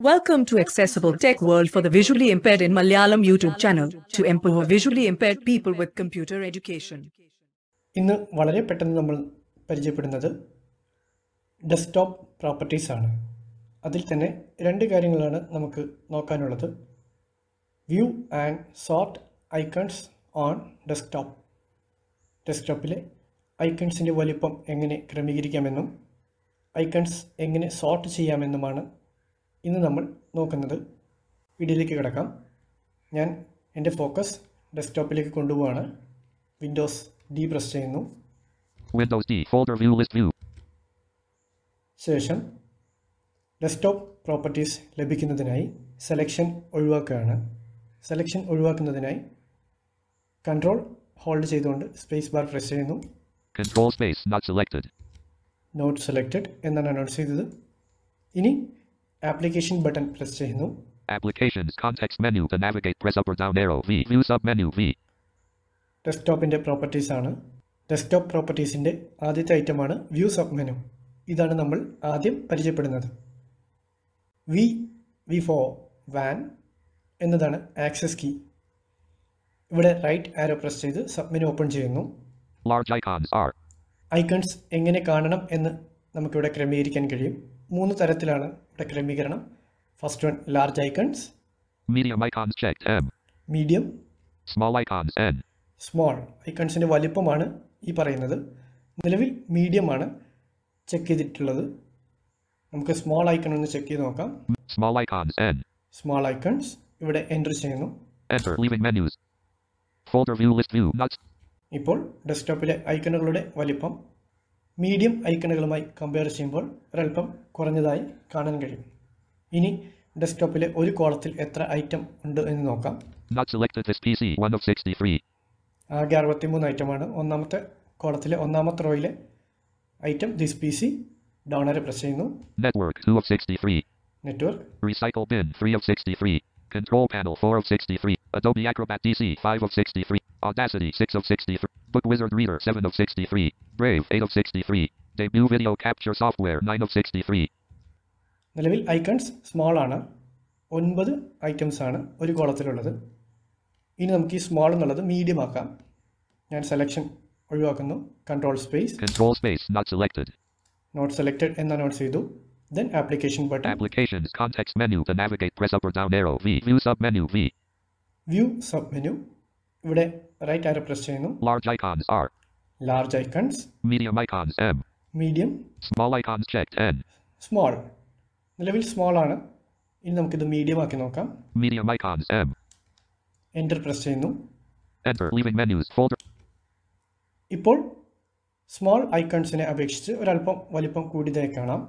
Welcome to Accessible Tech World for the Visually Impaired in Malayalam YouTube channel to empower visually impaired people with computer education. ഇന്ന് വളരെ പെട്ടെന്ന് നമ്മൾ പരിചയപ്പെടുന്നത് desktop properties ആണ്. അതിൽ തന്നെ രണ്ട് കാര്യങ്ങളാണ് നമുക്ക് നോക്കാനുള്ളത്. View and sort icons on desktop. ഡെസ്ക്ടോപ്പിലെ ഐക്കൺസിൻ്റെ വലിപ്പം എങ്ങനെ ക്രമീകരിക്കാമെന്നും ഐക്കൺസ് എങ്ങനെ സോർട്ട് ചെയ്യാമെന്നുമാണ് ഇന്ന് നമ്മൾ നോക്കുന്നത്. വീഡിയോയിലേക്ക് കിടക്കാം. ഞാൻ എൻ്റെ ഫോക്കസ് ഡെസ്ക്ടോപ്പിലേക്ക് കൊണ്ടുപോവാണ്. വിൻഡോസ് ഡി പ്രസ് ചെയ്യുന്നു. Windows D folder view list view. ശേഷം ഡെസ്ക്ടോപ്പ് പ്രോപ്പർട്ടീസ് ലഭിക്കുന്നതിനായി സെലക്ഷൻ ഒഴിവാക്കുകയാണ്. സെലക്ഷൻ ഒഴിവാക്കുന്നതിനായി കൺട്രോൾ ഹോൾഡ് ചെയ്തുകൊണ്ട് സ്പേസ് ബാർ പ്രസ് ചെയ്യുന്നു. Control space not selected. Not selected എന്നാണ് അനൗൺസ് ചെയ്തത്. ഇനി ആപ്ലിക്കേഷൻ ബട്ടൺ പ്രസ് ചെയ്യുന്നു. Applications context menu to navigate press up or down arrow V view sub menu V. ഡെസ്ക്ടോപ്പിൻ്റെ properties ആണ്. ഡെസ്ക്ടോപ്പ് പ്രോപ്പർട്ടീസിൻ്റെ ആദ്യത്തെ ഐറ്റമാണ് വ്യൂ സബ് മെനു. ഇതാണ് നമ്മൾ ആദ്യം പരിചയപ്പെടുന്നത്. വി ഫോർ വാൻ എന്നതാണ് ആക്സസ് കീ. ഇവിടെ റൈറ്റ് ആരോ പ്രസ് ചെയ്ത് സബ് മെനു ഓപ്പൺ ചെയ്യുന്നു. Large icons are. ഐക്കൺസ് എങ്ങനെ കാണണം എന്ന് നമുക്കിവിടെ ക്രമീകരിക്കാൻ കഴിയും. 3 തരത്തിലാണ് ഇവിടെ ക്രമീകരണം. First one large icons, Medium icons checked M. Medium, Small icons N. Small. ഐക്കൺസിൻ്റെ വലിപ്പമാണ് ഈ പറയുന്നത്. നിലവിൽ മീഡിയം ആണ് ചെക്ക് ചെയ്തിട്ടുള്ളത്. നമുക്ക് സ്മോൾ ഐക്കൺ ഒന്ന് ചെക്ക് ചെയ്ത് നോക്കാം. Small icons N. Small icons ഇവിടെ എൻ്റർ ചെയ്യുന്നു. Enter leaving menus. Folder view list view nuts. ഇപ്പോൾ ഡെസ്ക്ടോപ്പിലെ ഐക്കണുകളുടെ വലിപ്പം മീഡിയം ഐക്കണുകളുമായി കമ്പയർ ചെയ്യുമ്പോൾ ഒരൽപ്പം കുറഞ്ഞതായി കാണാൻ കഴിയും. ഇനി ഡെസ്ക്ടോപ്പിലെ ഒരു കോളത്തിൽ എത്ര ഐറ്റം ഉണ്ട് എന്ന് നോക്കാം. Not selected this PC 1 of 63. ആകെ 63 ഐറ്റമാണ്. ഒന്നാമത്തെ കോളത്തിലെ ഒന്നാമത്തെ റോയിലെ item this P C. Down arrow press ചെയ്യുന്നു. Network 2 of 63. Network, Recycle bin 3 of 63. Control panel 4 of 63. Adobe Acrobat DC 5 of 63. Audacity 6 of 63. Book Wizard Reader 7 of 63. Brave 8 of 63. Debut Video Capture Software 9 of 63. നിലവിൽ icons small ആണ്. 9 items ആണ് ഒരു കോളത്തിലുള്ളത്. ഇനി നമുക്ക് ഈ small എന്നുള്ളത് medium ആക്കാം. ഞാൻ സെലക്ഷൻ ഒഴിവാക്കുന്നു. Control space. Control space not selected. Not selected എന്ന് അനൗൺസ് ചെയ്തു. Then application button. Applications context menu to navigate press up or down arrow V view sub menu V. View sub menu. ഇവിടെ right arrow press ചെയ്യുന്നു. Large icons are. Large icons, Medium icons M. Medium, Small icons checked N. Small. നിലവിൽ small ആണ്. ഇനി നമുക്കിത് medium ആക്കി നോക്കാം. Medium icons M. Enter press ചെയ്യുന്നു. Enter leaving menus folder. ഇപ്പോൾ സ്മോൾ ഐക്കൺസിനെ അപേക്ഷിച്ച് ഒരല്പം വലിപ്പം കൂടിയതായി കാണാം.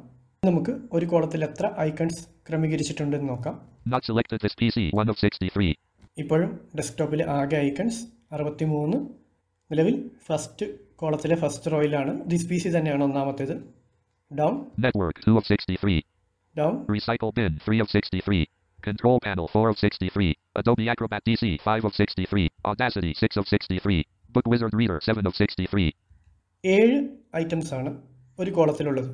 നമുക്ക് ഒരു കോളത്തിൽ എത്ര ഐക്കൺസ് ക്രമീകരിച്ചിട്ടുണ്ടെന്ന് നോക്കാം. Not selected this PC 1 of 63. ഇപ്പോഴും ഡെസ്ക്ടോപ്പിലെ ആകെ ഐക്കൺസ് 63. നിലവിൽ ഫസ്റ്റ് കോളത്തിലെ ഫസ്റ്റ് റോയിലാണ്. ദിസ് പി സി തന്നെയാണ് ഒന്നാമത്തേത്. Down, Network 2 of 63. Down, Recycle bin 3 of 63. Control panel 4 of 63. Adobe Acrobat DC 5 of 63. Audacity 6 of 63. Book Wizard Reader 7 of 63. 7 items ആണ് ഒരു കോളത്തിലുള്ളത്.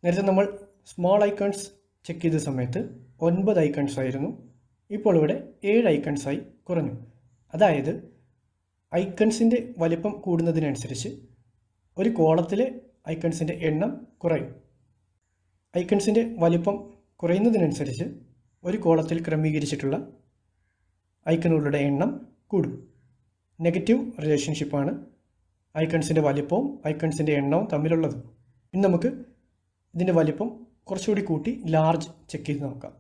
നേരത്തെ നമ്മൾ സ്മോൾ ഐക്കൺസ് ചെക്ക് ചെയ്ത സമയത്ത് 9 ഐക്കൺസ് ആയിരുന്നു. ഇപ്പോൾ ഇവിടെ 7 ഐക്കൺസായി കുറഞ്ഞു. അതായത് ഐക്കൺസിൻ്റെ വലിപ്പം കൂടുന്നതിനനുസരിച്ച് ഒരു കോളത്തിലെ ഐക്കൺസിൻ്റെ എണ്ണം കുറയും. ഐക്കൺസിൻ്റെ വലിപ്പം കുറയുന്നതിനനുസരിച്ച് ഒരു കോളത്തിൽ ക്രമീകരിച്ചിട്ടുള്ള ഐക്കണുകളുടെ എണ്ണം കൂടും. നെഗറ്റീവ് റിലേഷൻഷിപ്പാണ് ഐക്കൺസിൻ്റെ വലിപ്പവും ഐക്കൺസിൻ്റെ എണ്ണവും തമ്മിലുള്ളത്. ഇനി നമുക്ക് ഇതിൻ്റെ വലിപ്പം കുറച്ചുകൂടി കൂട്ടി ലാർജ് ചെക്ക് ചെയ്ത് നോക്കാം.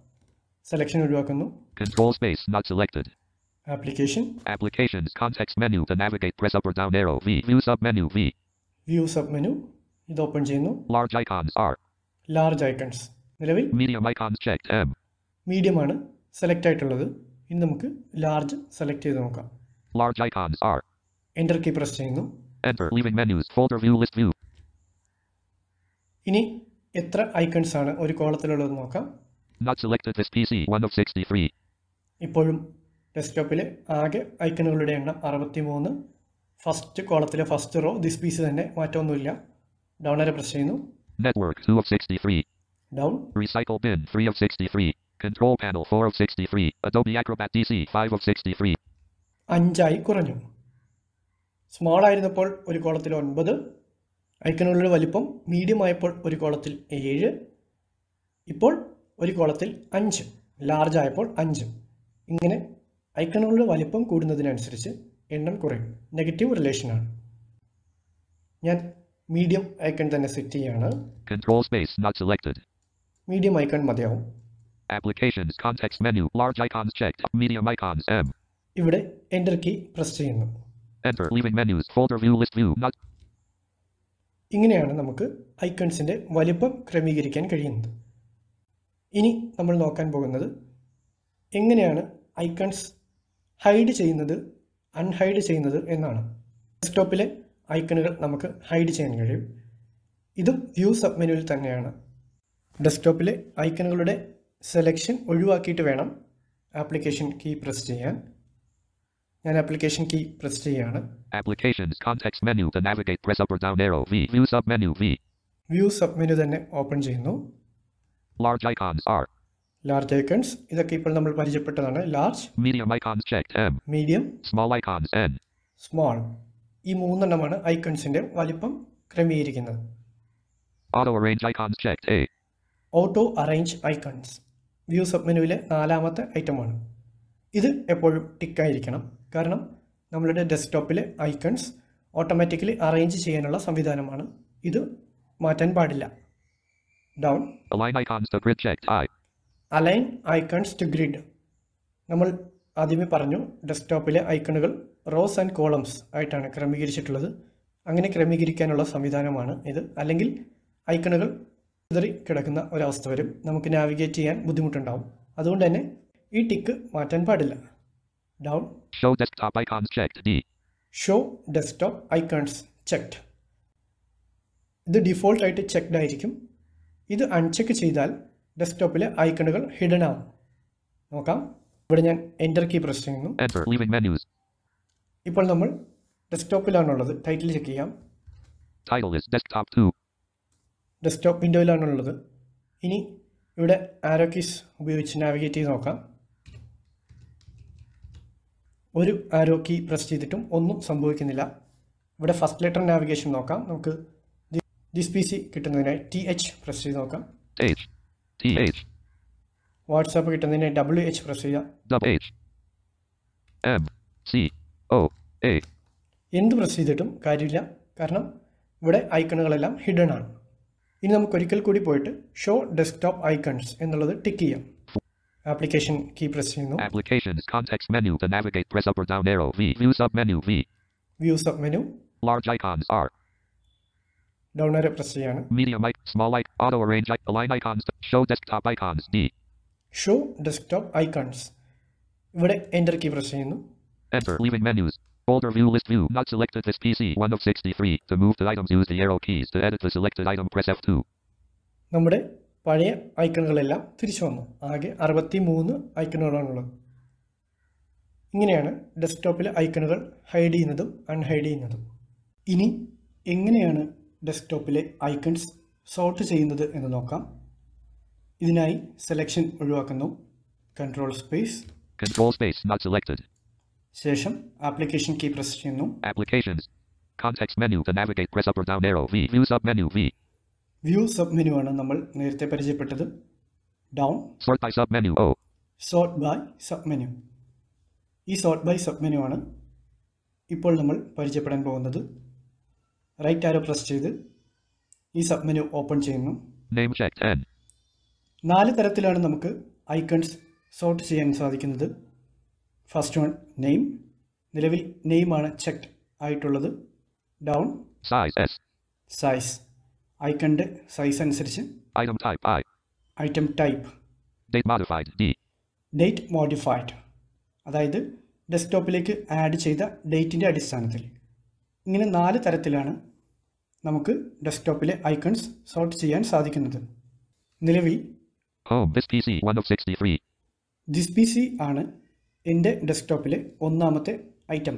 സെലക്ഷൻ ഒഴിവാക്കുന്നു. Control space not selected. Application, Applications context menu to navigate press up or down arrow V view sub menu V. View sub menu. ഇത് ഓപ്പൺ ചെയ്യുന്നു. Large icons are. Large icons. നിലവിൽ Medium icons checked M. Medium ആണ് select ആയിട്ടുള്ളത്. ഇനി നമുക്ക് large select ചെയ്ത് നോക്കാം. Large icons are. Enter key press ചെയ്യുന്നു. Enter leaving menus folder view list view. ഇനി എത്ര ഐക്കൺസ് ആണ് ഒരു കോളത്തിലുള്ളത് നോക്കാം. Not selected this PC 1 of 63. ഇപ്പോഴും ഡെസ്ക്ടോപ്പിലെ ആകെ ഐക്കണുകളുടെ എണ്ണം 63. ഫസ്റ്റ് കോളത്തിലെ ഫസ്റ്റ് റോ ദിസ് പീസ് തന്നെ, മാറ്റമൊന്നുമില്ല. ഡൗൺ ആരോ പ്രസ് ചെയ്യുന്നു. Network 2 of 63. Down. Recycle bin 3 of 63. Control panel 4 of 63. Adobe Acrobat DC 5 of 63. 5 കുറഞ്ഞു. സ്മോൾ ആയിരുന്നപ്പോൾ ഒരു കോളത്തിൽ 9, ഐക്കണുകളുടെ വലിപ്പം മീഡിയം ആയപ്പോൾ ഒരു കോളത്തിൽ 7, ഇപ്പോൾ ഒരു കോളത്തിൽ 5, ലാർജ് ആയപ്പോൾ 5. ഇങ്ങനെ ഐക്കണുകളുടെ വലിപ്പം കൂടുന്നതിനനുസരിച്ച് എണ്ണം കുറയും. നെഗറ്റീവ് റിലേഷനാണ്. ഞാൻ മീഡിയം ഐക്കൺ തന്നെ സെറ്റ് ചെയ്യാണ്. Control space not selected. Medium icon മതിയാവും. Applications context menu large icons checked. Medium icons M. ഇവിടെ എൻ്റർ കീ പ്രസ് ചെയ്യുന്നു. Enter leaving menus folder view list view not. ഇങ്ങനെയാണ് നമുക്ക് ഐക്കൺസിൻ്റെ വലിപ്പം ക്രമീകരിക്കാൻ കഴിയുന്നത്. ഇനി നമ്മൾ നോക്കാൻ പോകുന്നത് എങ്ങനെയാണ് ഐക്കൺസ് ഹൈഡ് ചെയ്യുന്നത് അൺഹൈഡ് ചെയ്യുന്നത് എന്നാണ്. ഡെസ്ക്ടോപ്പിലെ ഐക്കണുകൾ നമുക്ക് ഹൈഡ് ചെയ്യാൻ കഴിയും. ഇതും വ്യൂ സബ് മെനുവിൽ തന്നെയാണ്. ഡെസ്ക്ടോപ്പിലെ ഐക്കണുകളുടെ സെലക്ഷൻ ഒഴിവാക്കിയിട്ട് വേണം ആപ്ലിക്കേഷൻ കീ പ്രസ് ചെയ്യാൻ. ഞാൻ ആപ്ലിക്കേഷൻ കീ പ്രസ് ചെയ്യാണ്. Applications context menu to navigate press up or down arrow V view sub menu V. View sub menu തന്നെ ഓപ്പൺ ചെയ്യുന്നു. Large icons R. Large icons ഇതൊക്കെ ഇപ്പോൾ നമ്മൾ പരിചയപ്പെട്ടതാണ്. Large. Medium icons checked M. Medium. Small icons N. Small. ഈ 3 എണ്ണമാണ് ഐക്കൺസിൻ്റെ വലിപ്പം ക്രമീകരിക്കുന്നത്. Auto arrange icons checked A. Auto arrange icons view sub മെനുവിലെ 4ാമത്തെ ഐറ്റമാണ്. ഇത് എപ്പോഴും ടിക്കായിരിക്കണം. കാരണം നമ്മളുടെ ഡെസ്ക്ടോപ്പിലെ ഐക്കൺസ് ഓട്ടോമാറ്റിക്കലി അറേഞ്ച് ചെയ്യാനുള്ള സംവിധാനമാണ്. ഇത് മാറ്റാൻ പാടില്ല. Down. Align icons to grid checked I. Align icons to grid. നമ്മൾ ആദ്യമേ പറഞ്ഞു ഡെസ്ക്ടോപ്പിലെ ഐക്കണുകൾ റോസ് ആൻഡ് കോളംസ് ആയിട്ടാണ് ക്രമീകരിച്ചിട്ടുള്ളത്. അങ്ങനെ ക്രമീകരിക്കാനുള്ള സംവിധാനമാണ് ഇത്. അല്ലെങ്കിൽ ഐക്കണുകൾ ചിതറി കിടക്കുന്ന ഒരവസ്ഥ വരും. നമുക്ക് നാവിഗേറ്റ് ചെയ്യാൻ ബുദ്ധിമുട്ടുണ്ടാവും. അതുകൊണ്ട് തന്നെ ഈ ടിക്ക് മാറ്റാൻ പാടില്ല. Down. Show desktop icons checked D. Show desktop icons checked. ഇത് ഡിഫോൾട്ടായിട്ട് ചെക്ക്ഡ് ആയിരിക്കും. ഇത് അൺചെക്ക് ചെയ്താൽ ഡെസ്ക്ടോപ്പിലെ ഐക്കണുകൾ ഹിഡൻ ആവും. നോക്കാം. ഇവിടെ ഞാൻ എൻ്റർ കീ പ്രസ് ചെയ്യുന്നു. Enter leaving menus. ഇപ്പോൾ നമ്മൾ ഡെസ്ക്ടോപ്പിലാണുള്ളത്. ടൈറ്റിൽ ചെക്ക് ചെയ്യാം. Title is desktop 2. ഡെസ്ക്ടോപ്പ് വിൻഡോയിലാണുള്ളത്. ഇനി ഇവിടെ ആരോ കീസ് ഉപയോഗിച്ച് നാവിഗേറ്റ് ചെയ്ത് നോക്കാം. ഒരു ആരോ കീ പ്രസ് ചെയ്തിട്ടും ഒന്നും സംഭവിക്കുന്നില്ല. ഇവിടെ ഫസ്റ്റ് ലെറ്റർ നാവിഗേഷൻ നോക്കാം. നമുക്ക് ദിസ് പി സി കിട്ടുന്നതിനായി TH പ്രസ് ചെയ്ത് നോക്കാം. TH. വാട്സാപ്പ് കിട്ടുന്നതിനായി WH പ്രസ് ചെയ്യാം. WH. M. C. O. A. എന്ത് പ്രസ് ചെയ്തിട്ടും കാര്യമില്ല. കാരണം ഇവിടെ ഐക്കണുകളെല്ലാം ഹിഡൻ ആണ്. ഇനി നമുക്ക് ഒരിക്കൽ കൂടി പോയിട്ട് ഷോ ഡെസ്ക്ടോപ്പ് ഐക്കൺസ് എന്നുള്ളത് ടിക്ക് ചെയ്യാം. ആപ്ലിക്കേഷൻ കീ പ്രസ് ചെയ്യുന്നു. Applications context menu to navigate press up or down arrow V view sub menu V. View sub menu. Large icons R. Down arrow press ചെയ്യാണ്. Medium small auto arrange align icons to show desktop icons D. Show desktop icons. ഇവിടെ enter key press ചെയ്യുന്നു. Enter leaving menus. Folder view list view not selected this PC 1 of 63. To move the items use the arrow keys. To edit the selected item press F2. നമ്മുടെ പഴയ ഐക്കണുകളെല്ലാം തിരിച്ചു വന്നു. ആകെ 63 ഐക്കണുകളാണുള്ളത്. ഇങ്ങനെയാണ് ഡെസ്ക്ടോപ്പിലെ ഐക്കണുകൾ hide ചെയ്യുന്നതും unhide ചെയ്യുന്നതും. ഇനി എങ്ങനെയാണ് ഡെസ്ക്ടോപ്പിലെ ഐക്കൺസ് സോർട്ട് ചെയ്യുന്നത് എന്ന് നോക്കാം. ഇതിനായി സെലക്ഷൻ ഒഴിവാക്കുന്നു. Control space not selected. ശേഷം ആപ്ലിക്കേഷൻ കീ പ്രസ് ചെയ്യുന്നു. Applications context menu to navigate press up or down arrow V view sub menu V. View sub menu ആണ് നമ്മൾ നേരത്തെ പരിചയപ്പെട്ടത്. Down. Sort by sub menu O. Sort by sub menu. ഈ sort by sub menu ആണ് ഇപ്പോൾ നമ്മൾ പരിചയപ്പെടാൻ പോകുന്നത്. റൈറ്റ് ആരോ പ്രസ് ചെയ്ത് ഈ സബ് മെനു ഓപ്പൺ ചെയ്യുന്നു. Name checked N. 4 തരത്തിലാണ് നമുക്ക് ഐക്കൺസ് സോർട്ട് ചെയ്യാൻ സാധിക്കുന്നത്. First one name. നിലവിൽ നെയിമാണ് ചെക്ക്ഡ് ആയിട്ടുള്ളത്. ഡൗൺ. Size S. സൈസ്. ഐക്കണിൻ്റെ സൈസ് അനുസരിച്ച്. Item type I. Item type. Date modified D. Date modified. അതായത് ഡെസ്ക്ടോപ്പിലേക്ക് ആഡ് ചെയ്ത ഡേറ്റിൻ്റെ അടിസ്ഥാനത്തിൽ. ഇങ്ങനെ 4 തരത്തിലാണ് നമുക്ക് ഡെസ്ക്ടോപ്പിലെ ഐക്കൺസ് സോർട്ട് ചെയ്യാൻ സാധിക്കുന്നത്. നിലവിൽ Home this PC 1 of 63. This P C ആണ് എൻ്റെ ഡെസ്ക്ടോപ്പിലെ 1ാമത്തെ ഐറ്റം.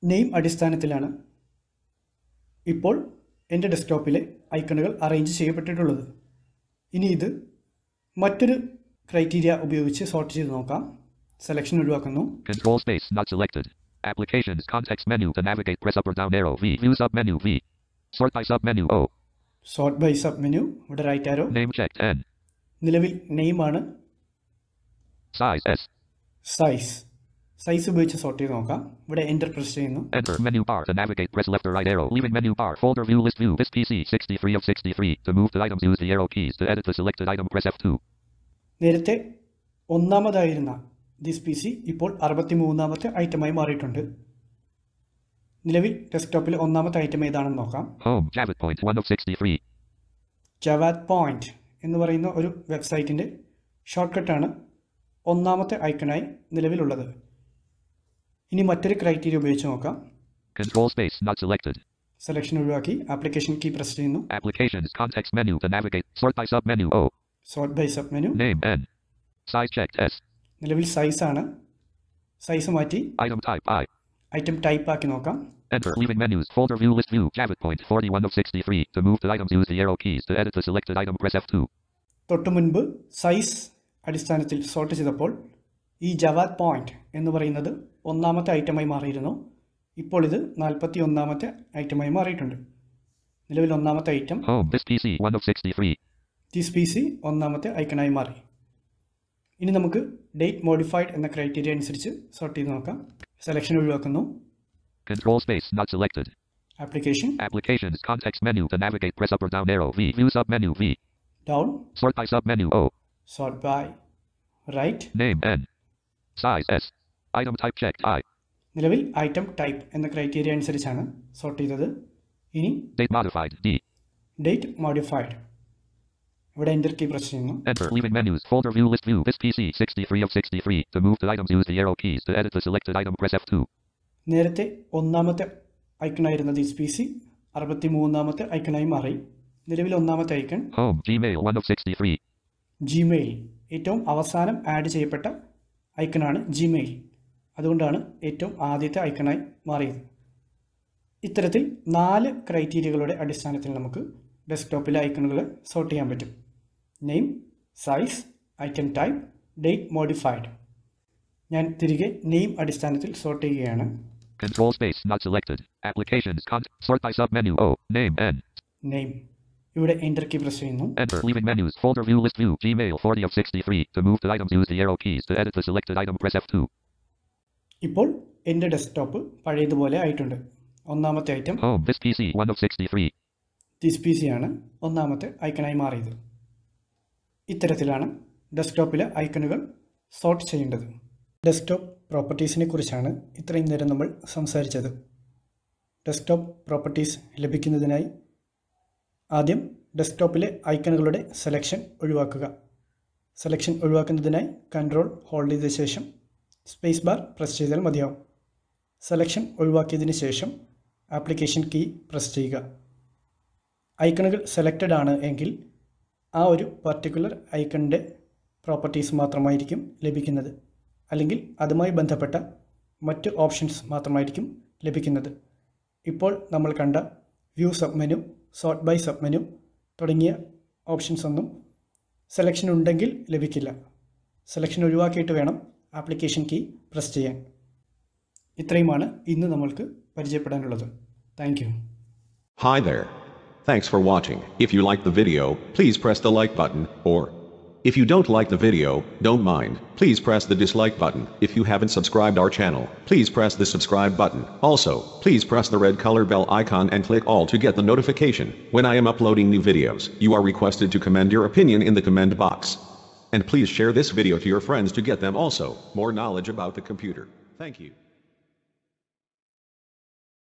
നെയിം അടിസ്ഥാനത്തിലാണ് ഇപ്പോൾ എൻ്റെ ഡെസ്ക്ടോപ്പിലെ ഐക്കണുകൾ അറേഞ്ച് ചെയ്യപ്പെട്ടിട്ടുള്ളത്. ഇനി ഇത് മറ്റൊരു ക്രൈറ്റീരിയ ഉപയോഗിച്ച് സോർട്ട് ചെയ്ത് നോക്കാം. സെലക്ഷൻ ഒഴിവാക്കുന്നു. Control space not selected. Applications context menu to navigate press up or down arrow V. View sub menu V. Sort by sub menu O. Sort by sub menu. ഇവിടെ right arrow. Name checked N. നിലവിൽ name ആണ്. Size S. Size ഉപയോഗിച്ച് sort ചെയ്ത് നോക്കാം. ഇവിടെ enter press ചെയ്യുന്നു. Enter menu bar to navigate press left or right arrow. Leaving menu bar folder view list view. This PC 63 of 63. To move the items use the arrow keys. To edit the selected item press F2. നേരത്തെ ഒന്നാമതായിരുന്ന this P C ഇപ്പോൾ 63ാമത്തെ ഐറ്റമായി മാറിയിട്ടുണ്ട്. നിലവിൽ ഡെസ്ക്ടോപ്പിൽ ഒന്നാമത്തെ item ഏതാണെന്ന് നോക്കാം. Home Javad Point 1 of 63. Javad point എന്ന് പറയുന്ന ഒരു വെബ്സൈറ്റിൻ്റെ ഷോർട്ട് കട്ടാണ് ഒന്നാമത്തെ ഐക്കണായി നിലവിലുള്ളത്. ഇനി മറ്റൊരു ക്രൈറ്റീരിയ ഉപയോഗിച്ച് നോക്കാം. Control space not selected. Selection ഒഴിവാക്കി ആപ്ലിക്കേഷൻ കീ പ്രസ് ചെയ്യുന്നു. Applications context menu to navigate. Sort by sub menu O. Sort by sub menu. Name N. Size checked S. നിലവിൽ സൈസ് ആണ്. സൈസ് മാറ്റി Item type I. Item type ആക്കി നോക്കാം. Enter leaving menus folder view list view Javad Point 41 of 63. To move the items use the arrow keys. To edit the selected item press F2. തൊട്ടു മുൻപ് size അടിസ്ഥാനത്തിൽ sort ചെയ്തപ്പോൾ ഈ Javad point എന്ന് പറയുന്നത് ഒന്നാമത്തെ ഐറ്റമായി മാറിയിരുന്നു. ഇപ്പോൾ ഇത് 41ാമത്തെ ഐറ്റമായി മാറിയിട്ടുണ്ട്. നിലവിൽ ഒന്നാമത്തെ item Home this PC 1 of 63. This P C ഒന്നാമത്തെ ഐക്കണായി മാറി. ഇനി നമുക്ക് ഡേറ്റ് മോഡിഫൈഡ് എന്ന ക്രൈറ്റീരിയ അനുസരിച്ച് സോർട്ട് ചെയ്ത് നോക്കാം. സെലക്ഷൻ ഒഴിവാക്കുന്നു. Control space not selected. Applications context menu to navigate press up or down arrow V. View sub menu V. down. Sort by sub menu O. Sort by right. Name N. Size S. Item type checked I. നിലവിൽ item type എന്ന criteria അനുസരിച്ചാണ് sort ചെയ്തത്. ഇനി Date modified D. Date modified. ഇവിടെ enter key press ചെയ്യുന്നു. Enter leaving menus folder view list view. This PC 63 of 63. To move the items use the arrow keys. To edit the selected item press F2. നേരത്തെ ഒന്നാമത്തെ ഐക്കണായിരുന്ന this P C 63ാമത്തെ ഐക്കണായി മാറി. നിലവിൽ ഒന്നാമത്തെ icon Home Gmail 1 of 63. Gmail ഏറ്റവും അവസാനം add ചെയ്യപ്പെട്ട ഐക്കണാണ് Gmail. അതുകൊണ്ടാണ് ഏറ്റവും ആദ്യത്തെ ഐക്കണായി മാറിയത്. ഇത്തരത്തിൽ 4 ക്രൈറ്റീരിയകളുടെ അടിസ്ഥാനത്തിൽ നമുക്ക് ഡെസ്ക്ടോപ്പിലെ ഐക്കണുകൾ സോർട്ട് ചെയ്യാൻ പറ്റും. Name, size, item type, date modified. ഞാൻ തിരികെ നെയിം അടിസ്ഥാനത്തിൽ സോർട്ട് ചെയ്യുകയാണ്. Control space not selected. Applications sort by sub menu O. Name N. Name. ഇവിടെ എൻ്റർ കീ പ്രസ് ചെയ്യുന്നു. Enter leaving menus folder view list view Gmail 40 of 63. To move the items use the arrow keys. To edit the selected item press F2. ഇപ്പോൾ എൻ്റെ desktop പഴയതുപോലെ ആയിട്ടുണ്ട്. ഒന്നാമത്തെ item Home this PC 1 of 63. This P C ആണ് ഒന്നാമത്തെ ഐക്കണായി മാറിയത്. ഇത്തരത്തിലാണ് ഡെസ്ക്ടോപ്പിലെ ഐക്കണുകൾ sort ചെയ്യേണ്ടത്. ഡെസ്ക്ടോപ്പ് പ്രോപ്പർട്ടീസിനെ കുറിച്ചാണ് ഇത്രയും നേരം നമ്മൾ സംസാരിച്ചത്. ഡെസ്ക്ടോപ്പ് പ്രോപ്പർട്ടീസ് ലഭിക്കുന്നതിനായി ആദ്യം ഡെസ്ക്ടോപ്പിലെ ഐക്കണുകളുടെ സെലക്ഷൻ ഒഴിവാക്കുക. സെലക്ഷൻ ഒഴിവാക്കുന്നതിനായി കൺട്രോൾ ഹോൾഡ് ചെയ്ത ശേഷം സ്പേസ് ബാർ പ്രസ് ചെയ്താൽ മതിയാവും. സെലക്ഷൻ ഒഴിവാക്കിയതിന് ശേഷം ആപ്ലിക്കേഷൻ കീ പ്രസ് ചെയ്യുക. ഐക്കണുകൾ സെലക്റ്റഡ് ആണ് എങ്കിൽ ആ ഒരു പർട്ടിക്കുലർ ഐക്കണിൻ്റെ പ്രോപ്പർട്ടീസ് മാത്രമായിരിക്കും ലഭിക്കുന്നത്. അല്ലെങ്കിൽ അതുമായി ബന്ധപ്പെട്ട മറ്റ് ഓപ്ഷൻസ് മാത്രമായിരിക്കും ലഭിക്കുന്നത്. ഇപ്പോൾ നമ്മൾ കണ്ട view sub menu, sort by sub menu തുടങ്ങിയ ഓപ്ഷൻസ് ഒന്നും സെലക്ഷൻ ഉണ്ടെങ്കിൽ ലഭിക്കില്ല. സെലക്ഷൻ ഒഴിവാക്കിയിട്ട് വേണം ആപ്ലിക്കേഷൻ കീ പ്രസ് ചെയ്യാൻ. ഇത്രയുമാണ് ഇന്ന് നമ്മൾക്ക് പരിചയപ്പെടാനുള്ളത്. Thank you. Hi there. Thanks for watching. If you liked the video, please press the like button, or if you don't like the video, don't mind, please press the dislike button. If you haven't subscribed our channel, please press the subscribe button. Also, please press the red color bell icon and click all to get the notification when I am uploading new videos. You are requested to comment your opinion in the comment box. And please share this video to your friends to get them also more knowledge about the computer. Thank you.